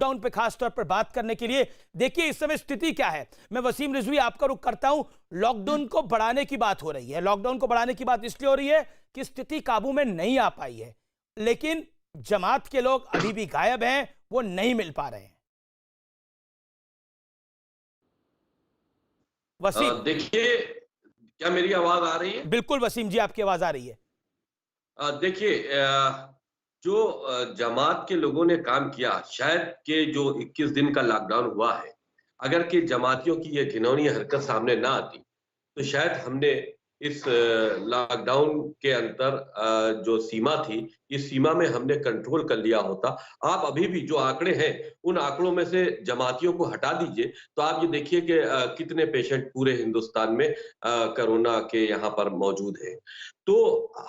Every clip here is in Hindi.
लॉकडाउन पे खास तौर पर बात करने के लिए। देखिए इस समय स्थिति क्या है, मैं वसीम रिजवी आपका रुख करता हूं। लॉकडाउन को बढ़ाने की बात हो रही है, लॉकडाउन को बढ़ाने की बात इसलिए हो रही है कि स्थिति काबू में नहीं आ पाई है, लेकिन जमात के लोग अभी भी गायब हैं, वो नहीं मिल पा रहे हैं। वसीम देखिए, क्या मेरी आवाज आ रही है? बिल्कुल वसीम जी, आपकी आवाज आ रही है। देखिए, जो जमात के लोगों ने काम किया, शायद के जो 21 दिन का लॉकडाउन हुआ है, अगर कि जमातियों की ये घिनौनी हरकत सामने ना आती तो शायद हमने इस लॉकडाउन के अंदर जो सीमा थी, इस सीमा में हमने कंट्रोल कर लिया होता। आप अभी भी जो आंकड़े हैं, उन आंकड़ों में से जमातियों को हटा दीजिए तो आप ये देखिए कि कितने पेशेंट पूरे हिंदुस्तान में कोरोना के यहाँ पर मौजूद हैं। तो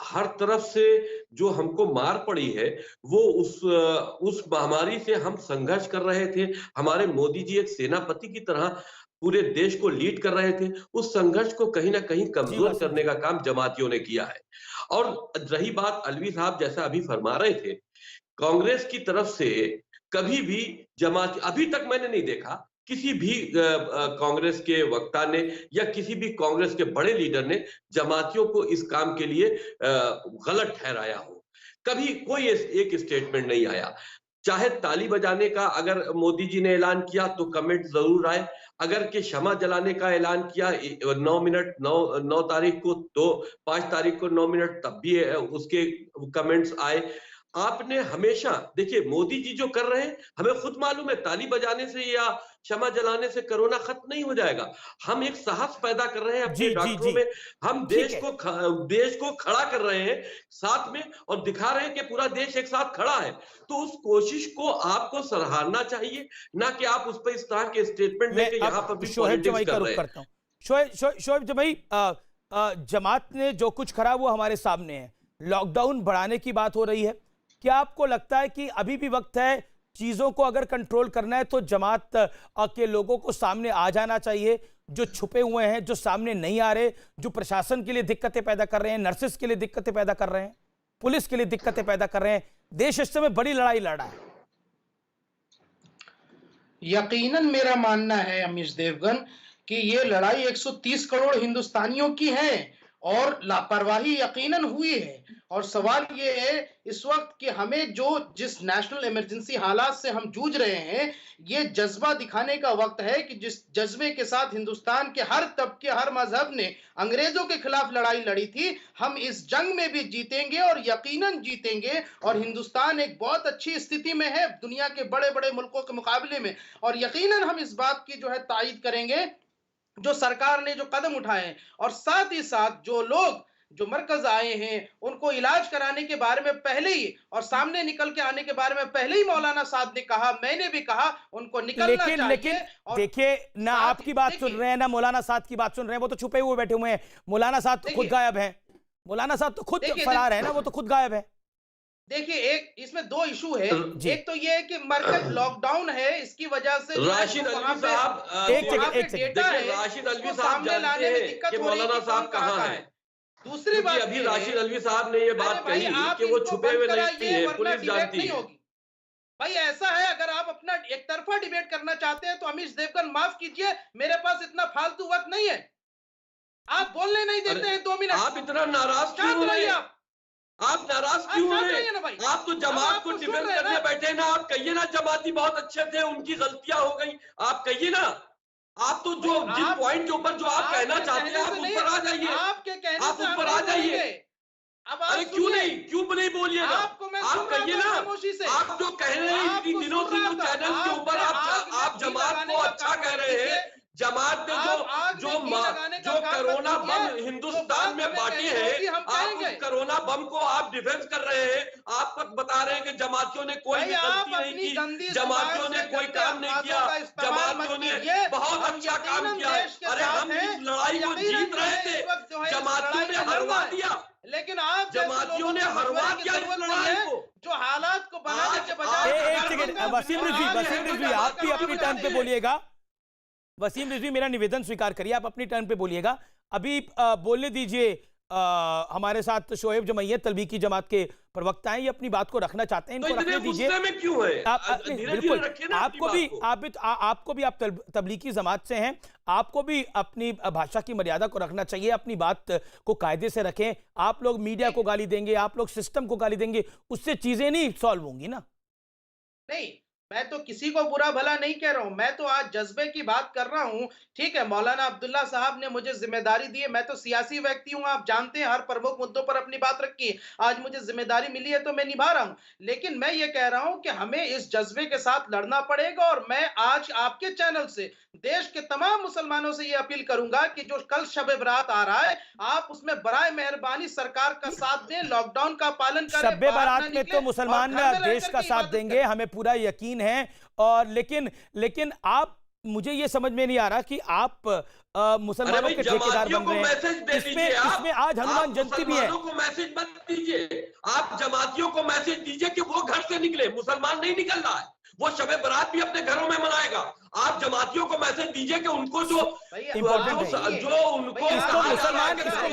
हर तरफ से जो हमको मार पड़ी है, वो उस महामारी से हम संघर्ष कर रहे थे। हमारे मोदी जी एक सेनापति की तरह पूरे देश को लीड कर रहे थे। उस संघर्ष को कहीं ना कहीं कमजोर करने का काम जमातियों ने किया है। और रही बात अलवी साहब जैसा अभी फरमा रहे थे, कांग्रेस की तरफ से कभी भी जमात, अभी तक मैंने नहीं देखा किसी भी कांग्रेस के वक्ता ने या किसी भी कांग्रेस के बड़े लीडर ने जमातियों को इस काम के लिए गलत ठहराया हो। कभी कोई एक स्टेटमेंट नहीं आया। चाहे ताली बजाने का अगर मोदी जी ने ऐलान किया तो कमेंट जरूर आए, अगर के क्षमा जलाने का ऐलान किया 9 तारीख को, तो 5 तारीख को 9 मिनट तब भी उसके कमेंट्स आए। आपने हमेशा देखिए, मोदी जी जो कर रहे हैं, हमें खुद मालूम है ताली बजाने से या क्षमा जलाने से कोरोना खत्म नहीं हो जाएगा। हम एक साहस पैदा कर रहे हैं अपने डॉक्टरों में, हम देश को खड़ा कर रहे हैं साथ में और दिखा रहे हैं कि पूरा देश एक साथ खड़ा है। तो उस कोशिश को आपको सराहना चाहिए, ना कि आप उस पर इस तरह के स्टेटमेंट लेके यहाँ पर भी पॉलिटिक्स कर रहे हैं। शोएब जमाई, जमात ने जो कुछ करा वो हमारे सामने है। लॉकडाउन बढ़ाने की बात हो रही है, क्या आपको लगता है कि अभी भी वक्त है, चीजों को अगर कंट्रोल करना है तो जमात के लोगों को सामने आ जाना चाहिए, जो छुपे हुए हैं, जो सामने नहीं आ रहे, जो प्रशासन के लिए दिक्कतें पैदा कर रहे हैं, नर्सेस के लिए दिक्कतें पैदा कर रहे हैं, पुलिस के लिए दिक्कतें पैदा कर रहे हैं? देश इस समय बड़ी लड़ाई लड़ रहा है। यकीनन मेरा मानना है अमीश देवगन कि ये लड़ाई 130 करोड़ हिंदुस्तानियों की है और लापरवाही यकीनन हुई है। और सवाल ये है इस वक्त कि हमें जिस नेशनल इमरजेंसी हालात से हम जूझ रहे हैं, ये जज्बा दिखाने का वक्त है कि जिस जज्बे के साथ हिंदुस्तान के हर तबके, हर मजहब ने अंग्रेजों के खिलाफ लड़ाई लड़ी थी, हम इस जंग में भी जीतेंगे और यकीनन जीतेंगे। और हिंदुस्तान एक बहुत अच्छी स्थिति में है दुनिया के बड़े बड़े मुल्कों के मुकाबले में, और यकीनन हम इस बात की जो है तायीद करेंगे जो सरकार ने जो कदम उठाए हैं। और साथ ही साथ जो लोग जो मरकज आए हैं उनको इलाज कराने के बारे में पहले ही और सामने निकल के आने के बारे में पहले ही मौलाना साहब ने कहा, मैंने भी कहा, उनको निकलना चाहिए। लेकिन देखिए ना, आपकी बात सुन रहे हैं ना मौलाना साहब की बात सुन रहे हैं, वो तो छुपे हुए बैठे हुए हैं। मौलाना साहब तो खुद गायब है, मौलाना साहब तो खुद फरार है ना, वो तो खुद गायब है। देखिए, एक इसमें दो इशू है। एक तो ये है कि मरकज लॉकडाउन है, इसकी वजह से राशिद अलवी साहब, राशिद अलवी साहब जानते हैं कि मौलाना साहब कहाँ हैं। दूसरी बात, अभी राशिद अलवी साहब ने ये बात कही कि वो छुपे हुए नहीं है, पुलिस जानती है। भाई ऐसा है, अगर आप अपना एक तरफा डिबेट करना चाहते हैं तो अमीश देवगन माफ कीजिए, मेरे पास इतना फालतू वक्त नहीं है। आप बोलने नहीं देते हैं 2 मिनट। आप इतना नाराज क्यों हैं? आप नाराज क्यों हैं? आप तो जमात को डिफेंस करने बैठे ना। आप कहिए ना जमाती बहुत अच्छे थे, उनकी गलतियां हो गई, आप कहिए ना। आप तो जो जिस पॉइंट के ऊपर जो आप कहना चाहते हैं आप उस पर आ जाइए, आप उस पर आ जाइए। अरे क्यों नहीं बोलिएगा? आप कहिए ना। आप जो कह रहे हैं इतनी दिनों से जो चैनल के ऊपर आप जमात को अच्छा कह रहे हैं, जमात ने जो कोरोना बम हिंदुस्तान में बांटी है, आप उस कोरोना बम को आप डिफेंस कर रहे हैं। आप बता रहे हैं कि जमातियों ने कोई गलती नहीं की, जमातियों ने कोई काम नहीं किया, जमातियों ने बहुत अच्छा काम किया। अरे हम इस लड़ाई को जीत रहे थे, जमातियों ने हरवा दिया। लेकिन आप जमातियों ने हरवा दिया इस लड़ाई को, जो हालात को बनाने के बजाय। एक सेकंड वसीम रिजवी आप भी अपनी टर्न पे बोलिएगा। वसीम रिजवी, मेरा निवेदन स्वीकार करिए, आप अपनी टर्न पे बोलिएगा। अभी बोलने दीजिए हमारे साथ शोएब जमैयत तलबी की जमात के प्रवक्ता हैं, ये अपनी बात को रखना चाहते हैं, तो इनको इतने रखने दीजिए। गुस्से में क्यों है? धीरे-धीरे बिल्कुल, रखिए ना अपनी बात को। आपको भी आप तबलीगी जमात से हैं, आपको भी अपनी भाषा की मर्यादा को रखना चाहिए, अपनी बात को कायदे से रखें। आप लोग मीडिया को गाली देंगे, आप लोग सिस्टम को गाली देंगे, उससे चीजें नहीं सॉल्व होंगी ना। नहीं, मैं तो किसी को बुरा भला नहीं कह रहा हूं, मैं तो आज जज्बे की बात कर रहा हूं। ठीक है, मौलाना अब्दुल्ला साहब ने मुझे जिम्मेदारी दी है, मैं तो सियासी व्यक्ति हूं, आप जानते हैं, हर प्रमुख मुद्दों पर अपनी बात रखी है। आज मुझे जिम्मेदारी मिली है तो मैं निभा रहा हूं, लेकिन मैं ये कह रहा हूं कि हमें इस जज्बे के साथ लड़ना पड़ेगा। और मैं आज आपके चैनल से देश के तमाम मुसलमानों से ये अपील करूंगा कि जो कल शब बारात आ रहा है, आप उसमें बराए मेहरबानी सरकार का साथ दें, लॉकडाउन का पालन करें। शब बारात में तो मुसलमान देश का साथ देंगे, हमें पूरा यकीन है। और लेकिन आप, मुझे ये समझ में नहीं आ रहा कि आप मुसलमानों के ठेकेदार बन रहे हैं। इसमें आज हनुमान जयंती भी है। को मैसेज मत दीजिए, आप जमातियों को मैसेज दीजिए कि वो घर से निकले। मुसलमान नहीं निकल रहा है, वो शब बारात भी अपने घरों में मनाएगा। आप जमातियों को मैसेज दीजिए कि उनको जो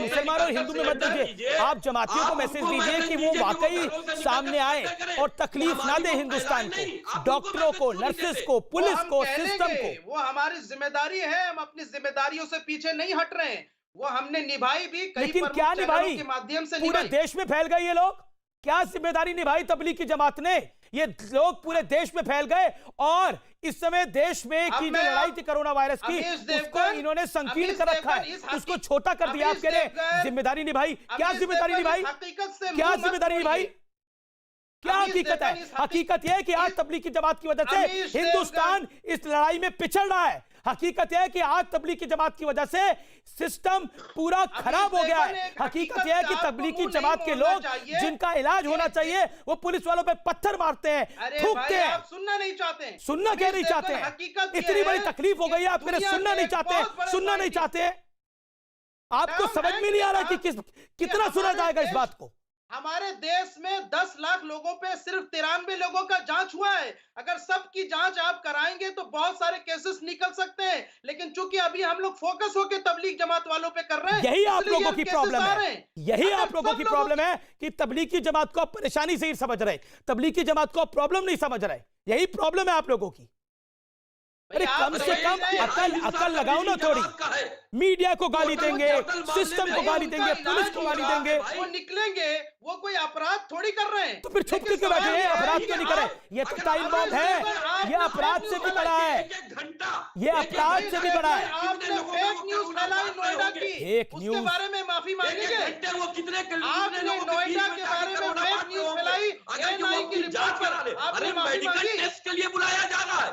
मुसलमान और हिंदू में मत दीजिए, आप जमातियों को मैसेज दीजिए कि वो वाकई सामने आए और तकलीफ ना दे हिंदुस्तान को, डॉक्टरों को, नर्सेस को, पुलिस को, सिस्टम को। वो हमारी जिम्मेदारी है, हम अपनी जिम्मेदारियों से पीछे नहीं हट रहे हैं, वो हमने निभाई भी, लेकिन क्या निभाई? के माध्यम से पूरे देश में फैल गए ये लोग, क्या जिम्मेदारी निभाई तबलीग की जमात ने? ये लोग पूरे देश में फैल गए और इस समय देश में की जो लड़ाई थी कोरोना वायरस की, उसको इन्होंने संकीर्ण कर रखा है, उसको छोटा कर दिया। आप कह रहे जिम्मेदारी निभाई, क्या जिम्मेदारी निभाई? क्या जिम्मेदारी निभाई? क्या हकीकत है? हकीकत यह है कि आज तबलीग की जमात की वजह से हिंदुस्तान इस लड़ाई में पिछड़ रहा है। हकीकत यह है कि आज तबलीग की जमात की वजह से सिस्टम पूरा खराब हो गया है। हकीकत यह है कि तबलीग की जमात के लोग जिनका इलाज होना चाहिए वो पुलिस वालों पे पत्थर मारते हैं, थूकते हैं। आप सुनना नहीं चाहते हैं, सुनना क्या नहीं चाहते हैं? इतनी बड़ी तकलीफ हो गई है, आप मेरे सुनना नहीं चाहते, सुनना नहीं चाहते। आपको समझ में नहीं आ रहा कि कितना सुना जाएगा इस बात को। हमारे देश में 10 लाख लोगों पे सिर्फ 93 लोगों का जांच हुआ है। अगर सबकी जांच आप कराएंगे तो बहुत सारे केसेस निकल सकते हैं, लेकिन चूंकि अभी हम लोग फोकस होकर तबलीग जमात वालों पे कर रहे हैं, यही आप लोगों की प्रॉब्लम है। यही आप लोगों की प्रॉब्लम है कि तबलीग की जमात को आप परेशानी से ही समझ रहे, तबलीग की जमात को आप प्रॉब्लम नहीं समझ रहे। यही प्रॉब्लम है आप लोगों की। अरे कम से कम अकल लगाओ ना थोड़ी। मीडिया को गाली देंगे, सिस्टम को गाली देंगे, पुलिस को गाली देंगे। वो निकलेंगे, वो कोई अपराध थोड़ी कर रहे हैं, तो फिर छुप के बैठे हैं। अपराध क्यों नहीं करे? ये तो टाइम बॉम्ब है, ये अपराध से भी बड़ा है, ये अपराध से भी बड़ा है। आपने फेक न्यूज फैलाई नोएडा की, उसके बारे में माफी मांगेंगे? आपने नोएडा के बारे में फेक न्यूज फैलाई, एएनआई की रिपोर्ट पर आपने माफी मांगी? टेस्ट के लिए बुलाया जा रहा है।